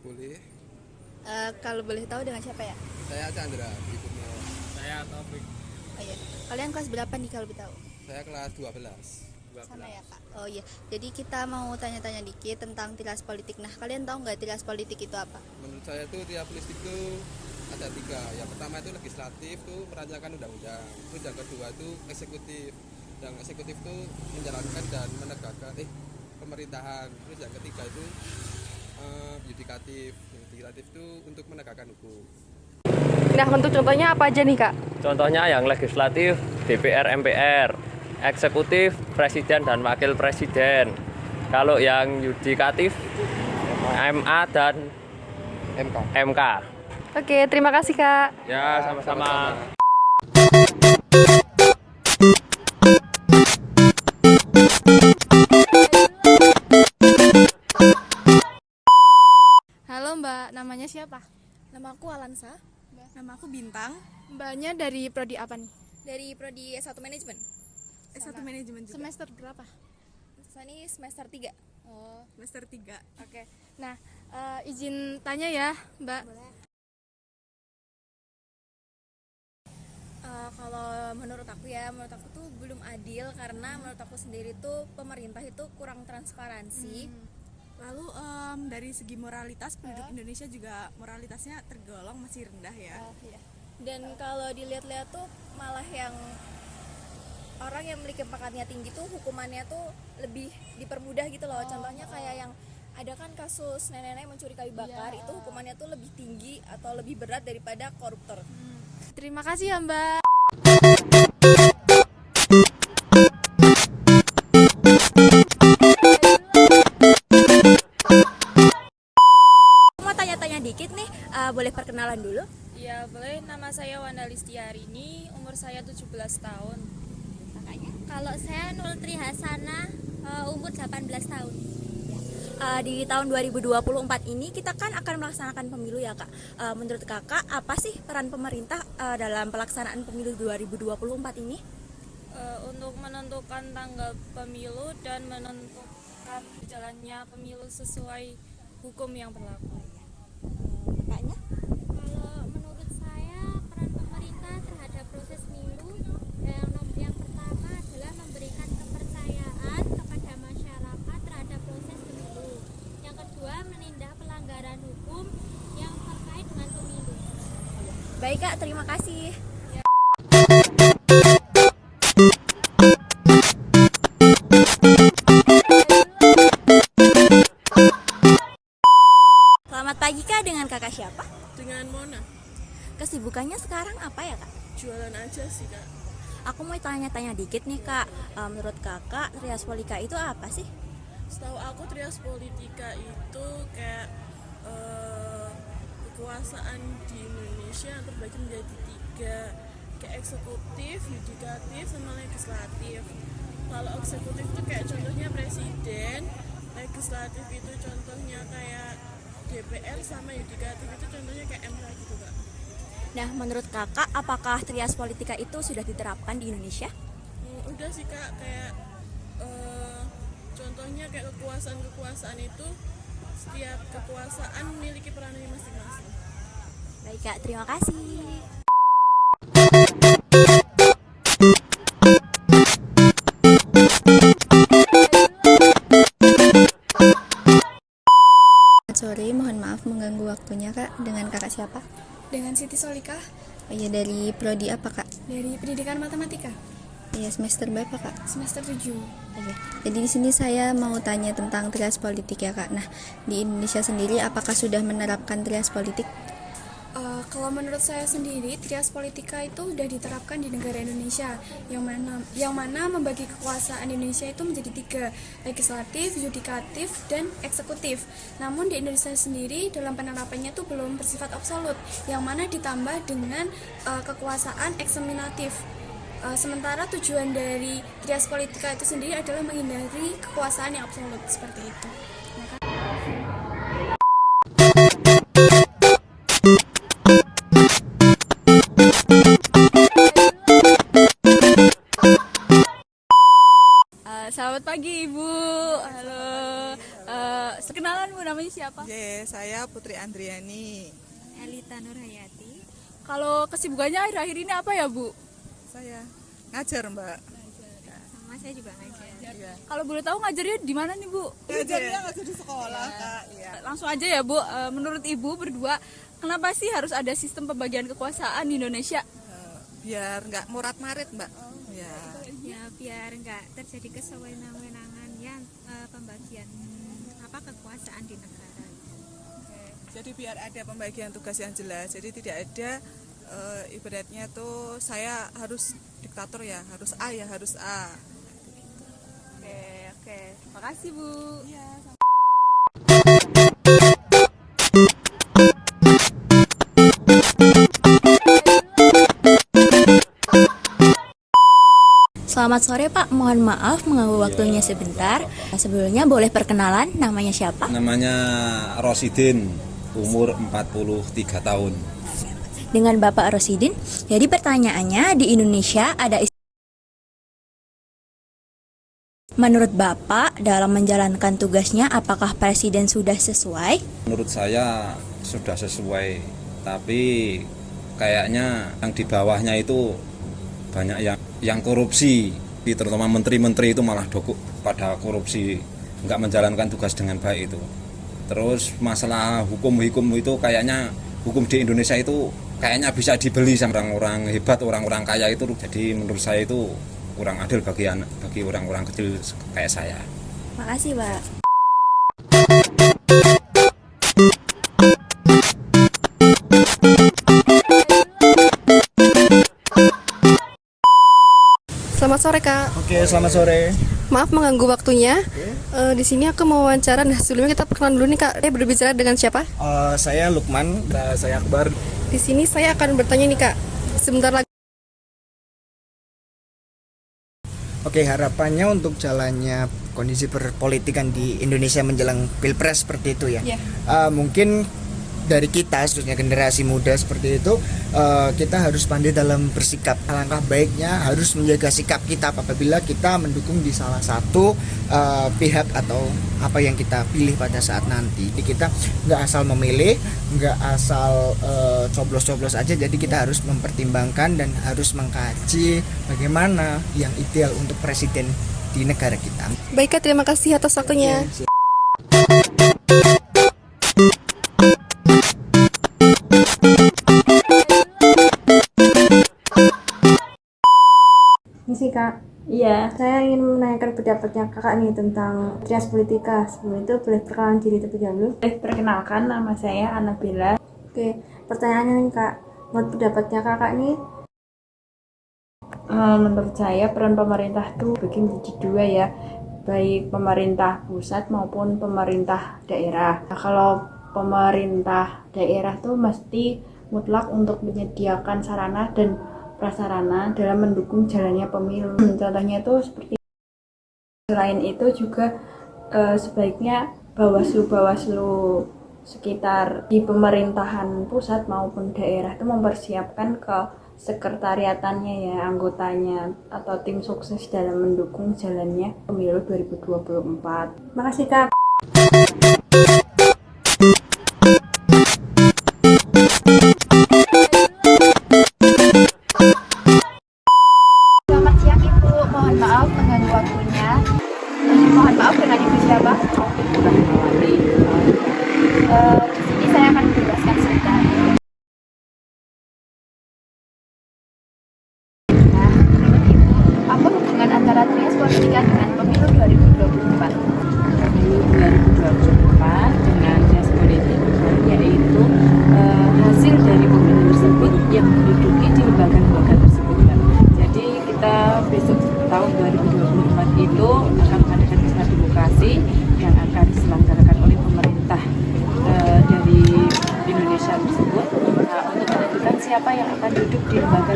Boleh. Kalau boleh tahu dengan siapa ya? Saya Chandra, berikutnya. Saya Taufik. Oh iya. Kalian kelas berapa nih kalau boleh tahu? Saya kelas 12. Sama ya kak. Oh iya. Jadi kita mau tanya-tanya dikit tentang trias politik. Nah kalian tahu nggak trias politik itu apa? Menurut saya itu trias politik itu ada 3. Yang pertama itu legislatif, itu merancangkan undang-undang. Terus yang kedua itu eksekutif. Yang eksekutif itu menjalankan dan menegakkan pemerintahan. Terus yang ketiga itu yudikatif. Yang yudikatif itu untuk menegakkan hukum. Nah, untuk contohnya apa aja nih, Kak? Contohnya yang legislatif, DPR, MPR, eksekutif, presiden dan wakil presiden. Kalau yang yudikatif, MA dan MK. Oke, terima kasih, Kak. Ya, sama-sama. Halo Mbak, namanya siapa? Nama aku Alansa. Nama aku Bintang. Mbaknya dari prodi apa nih? Dari prodi S1 Manajemen. S1 Manajemen juga. Semester berapa? Saya ini semester 3. Oh, Semester 3. oke. Nah, izin tanya ya, Mbak. Boleh. Kalau menurut aku tuh belum adil karena menurut aku sendiri tuh pemerintah itu kurang transparansi. Lalu dari segi moralitas penduduk Indonesia juga moralitasnya tergolong masih rendah ya. Iya. Dan kalau dilihat-lihat tuh malah yang orang yang memiliki pangkatnya tinggi tuh hukumannya tuh lebih dipermudah gitu loh. Contohnya kayak yang ada kan kasus nenek-nenek mencuri kayu bakar, itu hukumannya tuh lebih tinggi atau lebih berat daripada koruptor. Terima kasih ya, Mbak. Mau tanya-tanya dikit nih, boleh perkenalan dulu? Ya boleh, nama saya Wanda Listiarini, umur saya 17 tahun. Kalau saya Nultri Hasana, umur 18 tahun. Di tahun 2024 ini kita kan akan melaksanakan pemilu ya kak. Menurut kakak apa sih peran pemerintah dalam pelaksanaan pemilu 2024 ini? Untuk menentukan tanggal pemilu dan menentukan jalannya pemilu sesuai hukum yang berlaku. Kakaknya? Kalau menurut saya peran pemerintah terhadap proses pemilu yang pertama adalah memberikan kepercayaan kepada masyarakat terhadap proses pemilu. Yang kedua menindak pelanggaran hukum yang terkait dengan pemilu. Baik kak, terima kasih. Selamat pagi kak, dengan kakak siapa? Dengan Mona, Kesibukannya sekarang apa ya kak? jualan aja sih kak. Aku mau tanya-tanya dikit nih kak, menurut kakak trias politika itu apa sih? Setahu aku trias politika itu kayak kekuasaan di Indonesia yang terbagi menjadi 3, kayak eksekutif, yudikatif, sama legislatif. Kalau eksekutif itu kayak contohnya presiden, legislatif itu contohnya kayak DPR, sama yudikatif itu contohnya kayak MK gitu kak. Nah menurut kakak apakah trias politika itu sudah diterapkan di Indonesia? Udah sih kak, kayak contohnya kayak kekuasaan itu setiap kekuasaan memiliki perannya masing-masing. Baik kak, terima kasih. Sore, mohon maaf mengganggu waktunya kak. Dengan kakak siapa? Dengan Siti Solika Oh iya, dari prodi apa kak? dari Pendidikan Matematika, Iya, semester berapa kak? semester 7. Oke. Jadi di sini saya mau tanya tentang trias politik ya kak. Nah, di Indonesia sendiri apakah sudah menerapkan trias politik? Kalau menurut saya sendiri, trias politika itu sudah diterapkan di negara Indonesia, yang mana membagi kekuasaan Indonesia itu menjadi 3, legislatif, yudikatif, dan eksekutif. Namun di Indonesia sendiri dalam penerapannya itu belum bersifat absolut, yang mana ditambah dengan kekuasaan eksaminatif. Sementara tujuan dari trias politika itu sendiri adalah menghindari kekuasaan yang absolut seperti itu. Selamat pagi Ibu. Halo. Kenalan Bu, namanya siapa? Saya Putri Andriani. Elita Nurhayati. Kalau kesibukannya akhir-akhir ini apa ya, Bu? Saya ngajar, Mbak. Sama saya juga ngajar. Kalau boleh tahu ngajarnya di mana nih, Bu? Ngajar di sekolah, Kak. Iya. Langsung aja ya, Bu. Menurut Ibu berdua, kenapa sih harus ada sistem pembagian kekuasaan di Indonesia? Biar nggak murat-marit, Mbak. Ya. Ya biar nggak terjadi kesewenang-wenangan yang pembagian kekuasaan di negara. Jadi biar ada pembagian tugas yang jelas. Jadi tidak ada ibaratnya tuh saya harus diktator ya, harus A ya, harus A. Oke. Makasih, Bu. Iya. Selamat sore Pak, mohon maaf mengganggu waktunya sebentar. Sebelumnya boleh perkenalan, namanya siapa? Namanya Rosidin, umur 43 tahun. Dengan Bapak Rosidin. Jadi pertanyaannya, di Indonesia ada menurut Bapak dalam menjalankan tugasnya apakah Presiden sudah sesuai? Menurut saya sudah sesuai, tapi kayaknya yang di bawahnya itu banyak yang korupsi, terutama menteri-menteri itu malah dokuk pada korupsi, nggak menjalankan tugas dengan baik itu. Terus masalah hukum itu kayaknya hukum di Indonesia itu kayaknya bisa dibeli sama orang-orang hebat, orang-orang kaya itu. Jadi menurut saya itu kurang adil bagi orang-orang kecil kayak saya. Makasih Pak. Selamat sore, Kak. Oke, selamat sore. Maaf mengganggu waktunya. Di sini aku mau wawancara. Nah, sebelumnya kita perkenalan dulu nih, Kak. Berbicara dengan siapa? Saya Lukman. Saya Akbar. Di sini saya akan bertanya nih, Kak. Sebentar lagi. Oke, harapannya untuk jalannya kondisi perpolitikan di Indonesia menjelang Pilpres seperti itu ya. Mungkin dari kita, khususnya generasi muda seperti itu, kita harus pandai dalam bersikap. Alangkah baiknya harus menjaga sikap kita apabila kita mendukung di salah satu pihak atau apa yang kita pilih pada saat nanti. Jadi kita nggak asal memilih, nggak asal coblos-coblos aja. Jadi kita harus mempertimbangkan dan harus mengkaji bagaimana yang ideal untuk presiden di negara kita. Baik, Kak. Terima kasih atas waktunya. Misi Kak. Iya, saya ingin menanyakan pendapatnya Kakak nih tentang trias politika. Sebelum itu boleh perkenalan diri terlebih dahulu. Perkenalkan, nama saya Anabella. Oke, pertanyaannya nih Kak, menurut pendapatnya Kakak nih? Menurut saya peran pemerintah tuh bagi menjadi dua ya, baik pemerintah pusat maupun pemerintah daerah. Nah, kalau pemerintah daerah tuh mesti mutlak untuk menyediakan sarana dan prasarana dalam mendukung jalannya pemilu. Contohnya itu seperti, selain itu juga sebaiknya Bawaslu sekitar di pemerintahan pusat maupun daerah itu mempersiapkan ke sekretariatannya ya, anggotanya atau tim sukses dalam mendukung jalannya pemilu 2024. Makasih Kak. Selamat siang Ibu, mohon maaf mengganggu waktunya. Mohon maaf, dengan Ibu siapa? Di sini saya akan menjelaskan sebentar. Nah, menurut Ibu, apa hubungan antara trias politika dengan pemilu 2024? Pemilu 2024 dengan trias politik yaitu hasil dari pemilu tersebut yang menduduki di lembaga-lembaga tersebut. Jadi kita besok tahun 2024 itu akan mengadakan pesta demokrasi yang akan diselenggarakan oleh pemerintah dari Indonesia tersebut untuk menentukan siapa yang akan duduk di lembaga